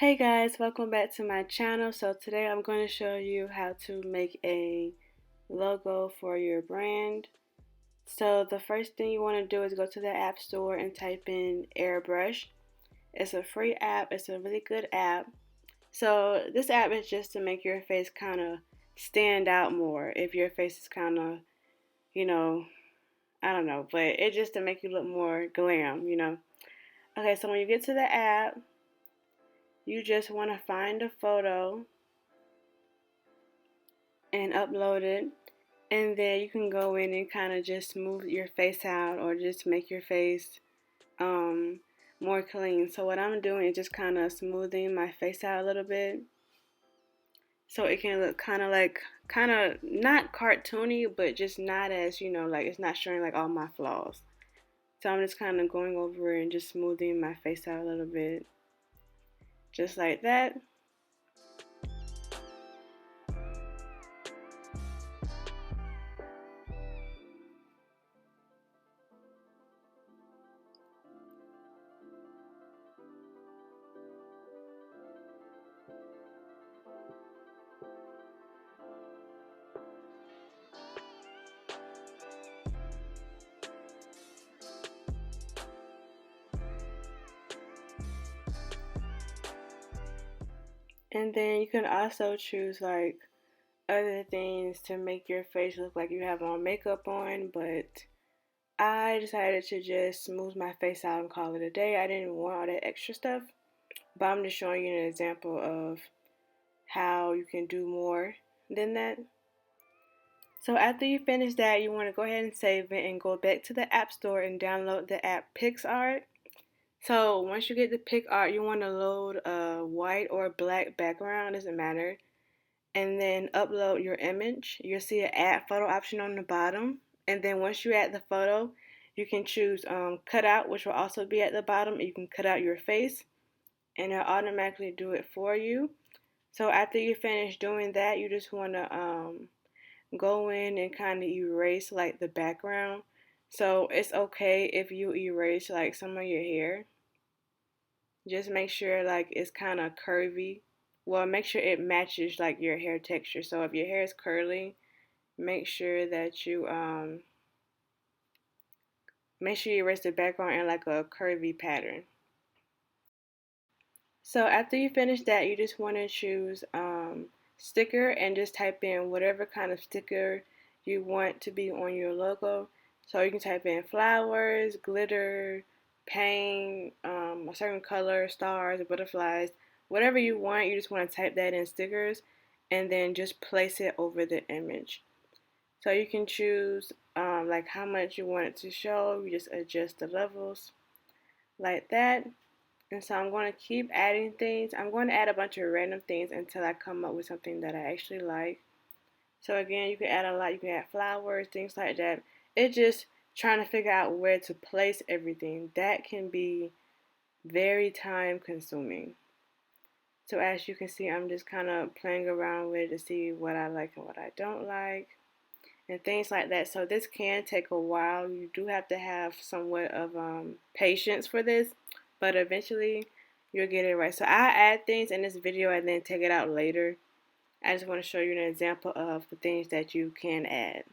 Hey guys, welcome back to my channel. So today I'm going to show you how to make a logo for your brand. So the first thing you want to do is go to the app store and type in AirBrush. It's a free app. It's a really good app. So this app is just to make your face kind of stand out more. If your face is kind of, you know, I don't know, but it's just to make you look more glam. Okay, so when you get to the app, you just want to find a photo and upload it, and then you can go in and kind of just smooth your face out or just make your face um, more clean. So what I'm doing is just kind of smoothing my face out a little bit so it can look kind of not cartoony, but just not as, like it's not showing like all my flaws. So I'm just kind of going over and just smoothing my face out a little bit, just like that. And then you can also choose like other things to make your face look like you have on makeup on, but I decided to just smooth my face out and call it a day. I didn't want all that extra stuff, but I'm just showing you an example of how you can do more than that. So after you finish that, you want to go ahead and save it and go back to the App Store and download the app PicsArt. So once you get the PicsArt, you want to load a white or black background, doesn't matter, and then upload your image. You'll see an add photo option on the bottom, and then once you add the photo, you can choose cut out, which will also be at the bottom. You can cut out your face and it'll automatically do it for you. So after you finish doing that, you just want to go in and kind of erase like the background. So it's okay if you erase like some of your hair. Just make sure like it's kind of curvy. Well, make sure it matches like your hair texture. So if your hair is curly, make sure that you make sure you erase the background in like a curvy pattern. So after you finish that, you just want to choose sticker and just type in whatever kind of sticker you want to be on your logo. So you can type in flowers, glitter, paint, a certain color, stars, butterflies, whatever you want. You just want to type that in stickers and then just place it over the image. So you can choose like how much you want it to show. You just adjust the levels like that. And so I'm going to keep adding things. I'm going to add a bunch of random things until I come up with something that I actually like. So again, you can add a lot. You can add flowers, things like that. It's just trying to figure out where to place everything. That can be very time consuming. So as you can see, I'm just kind of playing around with it to see what I like and what I don't like and things like that. So this can take a while. You do have to have somewhat of patience for this, but eventually you'll get it right. So I add things in this video and then take it out later. I just want to show you an example of the things that you can add.